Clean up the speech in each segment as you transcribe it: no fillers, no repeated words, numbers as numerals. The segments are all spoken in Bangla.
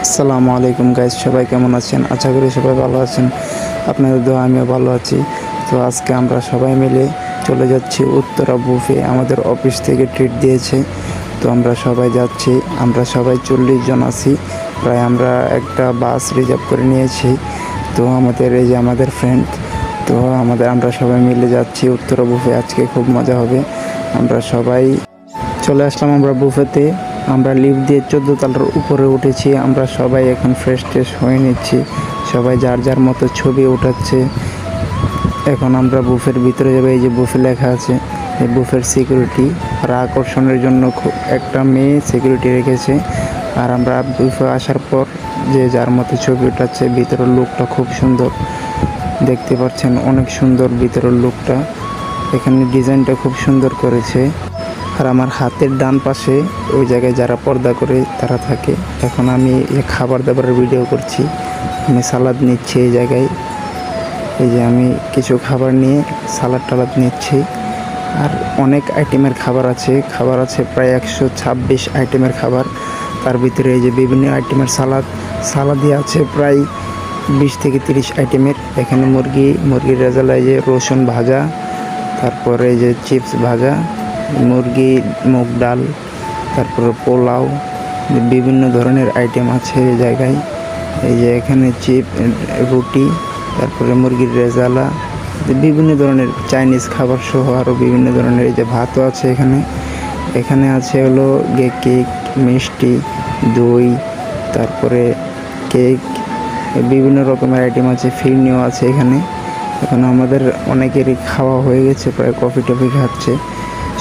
আসসালামু আলাইকুম গাইস, সবাই কেমন আছেন? আশা করি সবাই ভালো আছেন। আপনাদের দোয়া আমিও ভালো আছি। তো আজকে আমরা সবাই মিলে চলে যাচ্ছি উত্তরা বুফে। আমাদের অফিস থেকে ট্রিট দিয়েছে, তো আমরা সবাই যাচ্ছি। আমরা সবাই 40 জন আছি প্রায়। আমরা একটা বাস রিজার্ভ করে নিয়েছি। তো এই যে আমাদের ফ্রেন্ড, তো আমরা সবাই মিলে যাচ্ছি উত্তরা বুফে। আজকে খুব মজা হবে। আমরা সবাই চলে আসলাম আমরা বুফেতে। আমরা লিফট দিয়ে 14 তলার উপরে উঠেছি। আমরা সবাই এখন ফ্রেশ ট্রেশ হয়ে নিচ্ছি। সবাই যার যার মতো ছবি উঠাচ্ছে। এখন আমরা বুফের ভিতরে যাবো। এই যে বুফে লেখা আছে, এই বুফের সিকিউরিটি আর আকর্ষণের জন্য একটা মেয়ে সিকিউরিটি রেখেছে। আর আমরা বুফে আসার পর যে যার মতো ছবি উঠাচ্ছে। ভিতরের লুকটা খুব সুন্দর, দেখতে পাচ্ছেন অনেক সুন্দর ভিতরের লুকটা। এখানে ডিজাইনটা খুব সুন্দর করেছে। আর আমার হাতের ডান পাশে ওই জায়গায় যারা পর্দা করে তারা থাকে। এখন আমি খাবার দাবারের ভিডিও করছি। আমি সালাদ নিচ্ছি এই জায়গায়। এই যে আমি কিছু খাবার নিয়ে সালাদ টালাদ নিচ্ছি। আর অনেক আইটেমের খাবার আছে প্রায় 126 আইটেমের খাবার। তার ভিতরে এই যে বিভিন্ন আইটেমের সালাদই আছে প্রায় 20 থেকে 30 আইটেমের। এখানে মুরগির রেজালা, এই যে রসুন ভাজা, তারপরে এই যে চিপস ভাজা, মুরগি, মুগ ডাল, তারপরে পোলাও, বিভিন্ন ধরনের আইটেম আছে এই জায়গায়। এই যে এখানে রুটি, তারপরে মুরগির রেজালা, বিভিন্ন ধরনের চাইনিজ খাবার সহ আরও বিভিন্ন ধরনের। এই যে ভাতও আছে এখানে আছে হলো কেক, মিষ্টি, দই, তারপরে কেক, বিভিন্ন রকমের আইটেম আছে। ফিরনিও আছে এখানে। এখন আমাদের অনেকেরই খাওয়া হয়ে গেছে, প্রায় কফি টফি খাচ্ছে।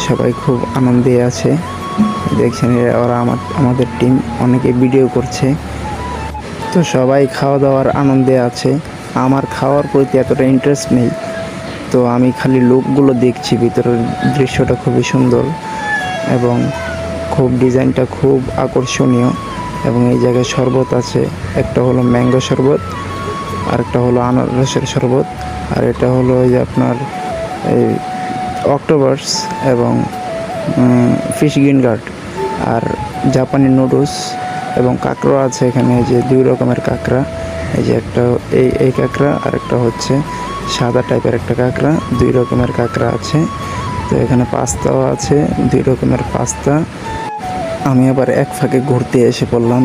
সবাই খুব আনন্দে আছে। দেখছেন ওরা আমাদের টিম অনেকে ভিডিও করছে। তো সবাই খাওয়া দাওয়ার আনন্দে আছে। আমার খাওয়ার প্রতি এতটা ইন্টারেস্ট নেই, তো আমি খালি লুকগুলো দেখছি। ভিতরের দৃশ্যটা খুবই সুন্দর এবং ডিজাইনটা খুব আকর্ষণীয়। এবং এই জায়গায় শরবত আছে, একটা হলো ম্যাঙ্গো শরবত, আরেকটা হলো আনারসের শরবত, আর এটা হলো ওই যে আপনার এই অক্টোপাস এবং ফিশ গ্রিন গার্ড, আর জাপানি নুডলস এবং কাঁকড়া আছে এখানে। যে 2 রকমের কাঁকড়া, এই যে একটা এই কাঁকড়া, আর একটা হচ্ছে সাদা টাইপের একটা কাঁকড়া। 2 রকমের কাঁকড়া আছে। তো এখানে পাস্তাও আছে, 2 রকমের পাস্তা। আমি আবার এক ফাঁকে ঘুরতে এসে পড়লাম।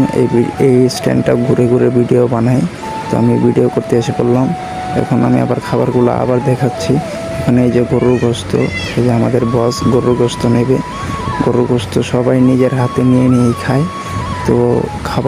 এই স্ট্যান্ডটা ঘুরে ঘুরে ভিডিও বানাই, তো আমি ভিডিও করতে এসে পড়লাম। এখন আমি আবার খাবারগুলো আবার দেখাচ্ছি। এখানে এই যে গরুর গোস্ত, এই যে আমাদের বস গরুর গোস্ত নেবে। গরুর গোস্ত সবাই নিজের হাতে নিয়ে খায়। তো খাবার